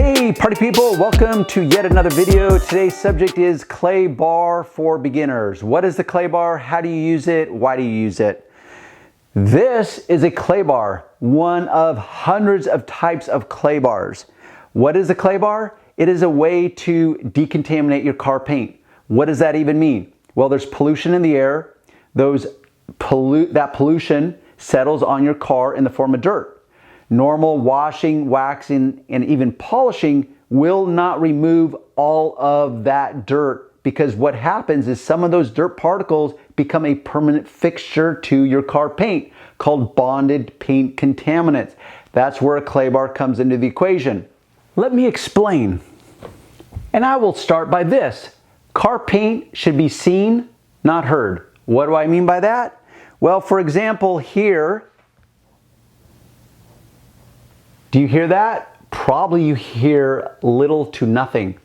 Hey party people, welcome to yet another video. Today's subject is clay bar for beginners. What is the clay bar? How do you use it? Why do you use it? This is a clay bar, one of hundreds of types of clay bars. What is a clay bar? It is a way to decontaminate your car paint. What does that even mean? Well, there's pollution in the air. That pollution settles on your car in the form of dirt. Normal washing, waxing, and even polishing will not remove all of that dirt, because what happens is some of those dirt particles become a permanent fixture to your car paint called bonded paint contaminants. That's where a clay bar comes into the equation. Let me explain. And I will start by this. Car paint should be seen, not heard. What do I mean by that? Well, for example, here, do you hear that? Probably you hear little to nothing.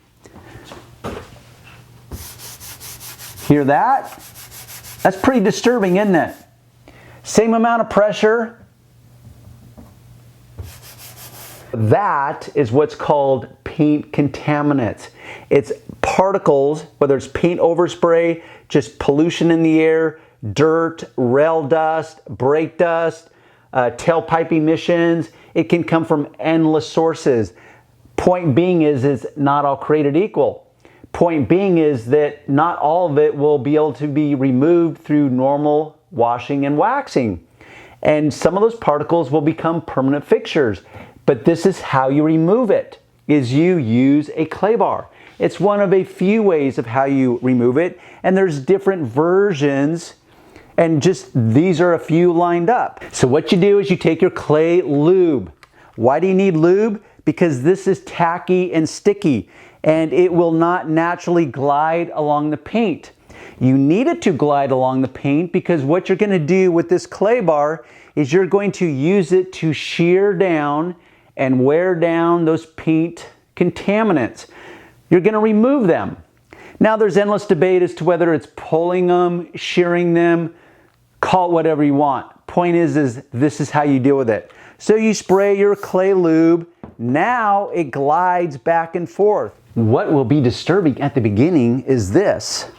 Hear that? That's pretty disturbing, isn't it? Same amount of pressure. That is what's called paint contaminants. It's particles, whether it's paint overspray, just pollution in the air, dirt, rail dust, brake dust, tailpipe emissions. It can come from endless sources. Point being is not all created equal. Point being is that not all of it will be able to be removed through normal washing and waxing. And some of those particles will become permanent fixtures. But this is how you remove it, is you use a clay bar. It's one of a few ways of how you remove it, and there's different versions, and just these are a few lined up. So what you do is you take your clay lube. Why do you need lube? Because this is tacky and sticky, and it will not naturally glide along the paint. You need it to glide along the paint because what you're going to do with this clay bar is you're going to use it to shear down and wear down those paint contaminants. You're going to remove them. Now there's endless debate as to whether it's pulling them, shearing them, call it whatever you want. Point is this is how you deal with it. So you spray your clay lube. Now it glides back and forth. What will be disturbing at the beginning is this.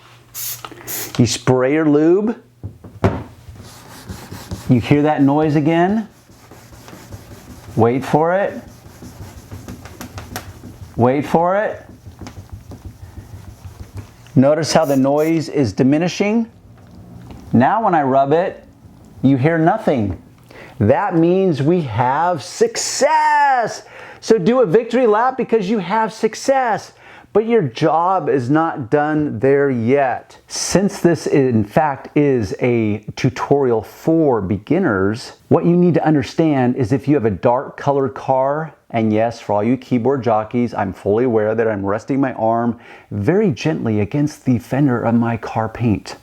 You spray your lube. You hear that noise again. Wait for it. Wait for it. Notice how the noise is diminishing. Now when I rub it, you hear nothing. That means we have success. So do a victory lap because you have success. But your job is not done there yet. Since this in fact is a tutorial for beginners, what you need to understand is if you have a dark colored car, and yes, for all you keyboard jockeys, I'm fully aware that I'm resting my arm very gently against the fender of my car paint.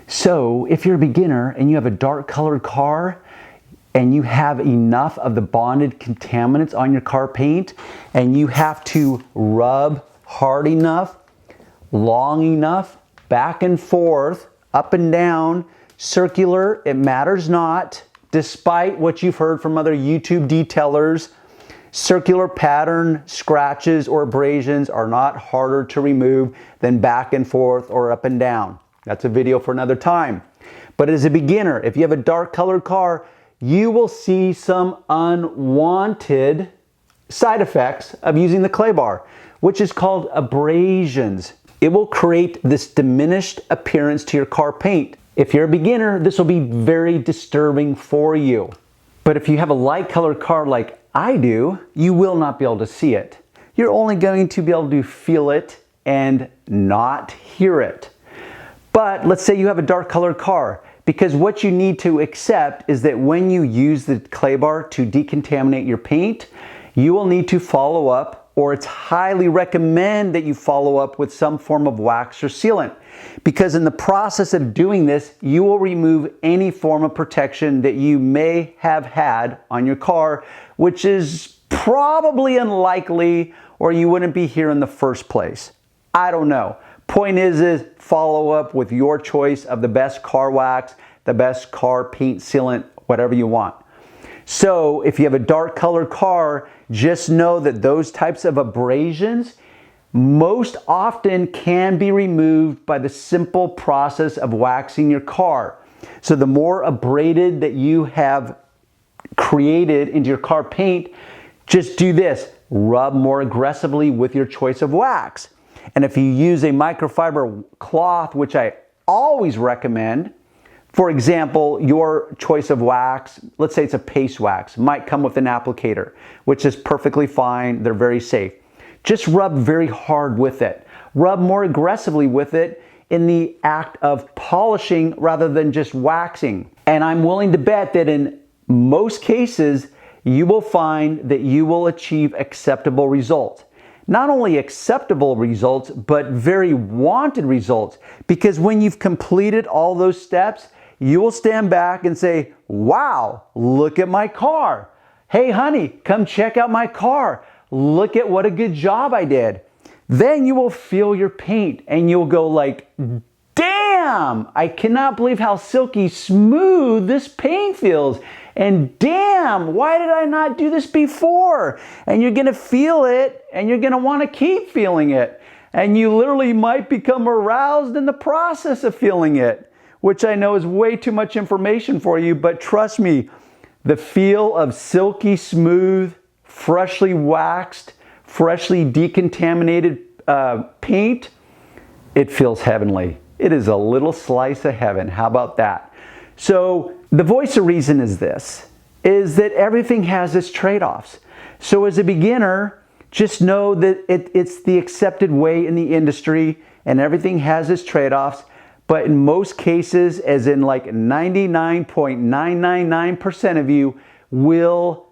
So if you're a beginner and you have a dark colored car, and you have enough of the bonded contaminants on your car paint, and you have to rub hard enough, long enough, back and forth, up and down, circular, it matters not, despite what you've heard from other YouTube detailers, circular pattern scratches or abrasions are not harder to remove than back and forth or up and down. That's a video for another time. But as a beginner, if you have a dark colored car, you will see some unwanted side effects of using the clay bar, which is called abrasions. It will create this diminished appearance to your car paint. If you're a beginner, this will be very disturbing for you. But if you have a light colored car like I do, you will not be able to see it. You're only going to be able to feel it and not hear it. But let's say you have a dark colored car. Because what you need to accept is that when you use the clay bar to decontaminate your paint, you will need to follow up, or it's highly recommended that you follow up with some form of wax or sealant. Because in the process of doing this, you will remove any form of protection that you may have had on your car, which is probably unlikely, or you wouldn't be here in the first place. I don't know. Point is follow up with your choice of the best car wax, the best car paint sealant, whatever you want. So if you have a dark colored car, just know that those types of abrasions most often can be removed by the simple process of waxing your car. So the more abraded that you have created into your car paint, just do this. Rub more aggressively with your choice of wax. And if you use a microfiber cloth, which I always recommend, for example, your choice of wax, let's say it's a paste wax, might come with an applicator, which is perfectly fine. They're very safe. Just rub very hard with it. Rub more aggressively with it in the act of polishing rather than just waxing. And I'm willing to bet that in most cases, you will find that you will achieve acceptable results. Not only acceptable results, but very wanted results. Because when you've completed all those steps, you will stand back and say, wow, look at my car. Hey honey, come check out my car. Look at what a good job I did. Then you will feel your paint and you'll go like, damn, I cannot believe how silky smooth this paint feels. And damn, why did I not do this before? And you're gonna feel it and you're gonna wanna keep feeling it. And you literally might become aroused in the process of feeling it, which I know is way too much information for you, but trust me, the feel of silky smooth, freshly waxed, freshly decontaminated paint, it feels heavenly. It is a little slice of heaven. How about that? So the voice of reason is this, is that everything has its trade-offs. So as a beginner, just know that it's the accepted way in the industry and everything has its trade-offs. But in most cases, as in like 99.999% of you will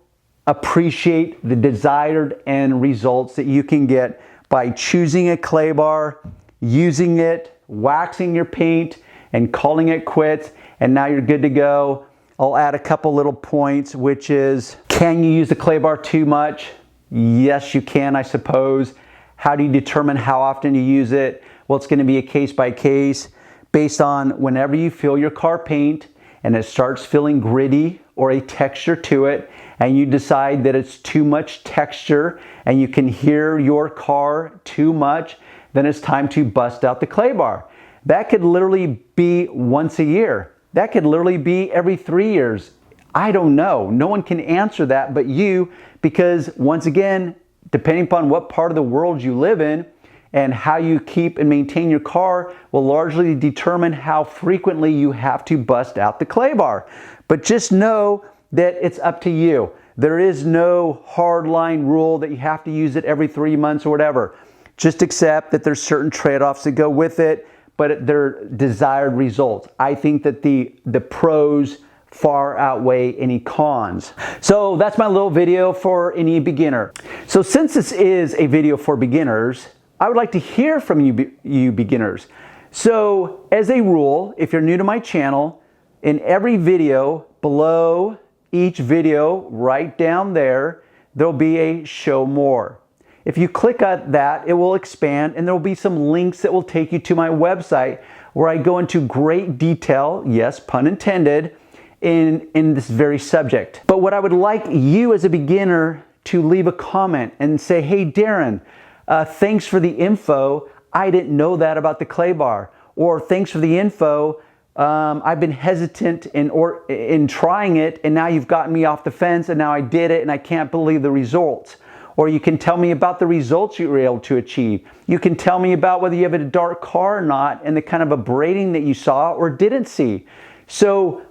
appreciate the desired end results that you can get by choosing a clay bar, using it, waxing your paint, and calling it quits, and now you're good to go. I'll add a couple little points, which is, can you use the clay bar too much? Yes, you can, I suppose. How do you determine how often you use it? Well, it's gonna be a case by case based on whenever you feel your car paint and it starts feeling gritty or a texture to it, and you decide that it's too much texture and you can hear your car too much, then it's time to bust out the clay bar. That could literally be once a year. That could literally be every 3 years. I don't know. No one can answer that but you, because once again, depending upon what part of the world you live in and how you keep and maintain your car will largely determine how frequently you have to bust out the clay bar. But just know that it's up to you. There is no hard line rule that you have to use it every 3 months or whatever. Just accept that there's certain trade-offs that go with it, but they're desired results. I think that the pros far outweigh any cons. So that's my little video for any beginner. So since this is a video for beginners, I would like to hear from you beginners. So as a rule, if you're new to my channel, in every video below each video right down there, there'll be a show more. If you click on that, it will expand and there will be some links that will take you to my website where I go into great detail, yes, pun intended, in this very subject. But what I would like you as a beginner to leave a comment and say, hey Darren, thanks for the info. I didn't know that about the clay bar. Or thanks for the info. I've been hesitant in trying it and now you've gotten me off the fence and now I did it and I can't believe the results. Or you can tell me about the results you were able to achieve. You can tell me about whether you have a dark car or not and the kind of abrading that you saw or didn't see. So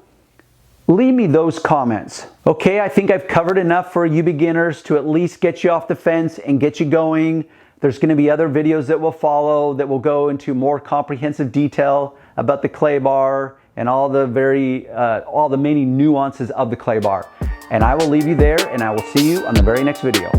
leave me those comments. Okay, I think I've covered enough for you beginners to at least get you off the fence and get you going. There's going to be other videos that will follow that will go into more comprehensive detail about the clay bar and all the many nuances of the clay bar. And I will leave you there and I will see you on the very next video.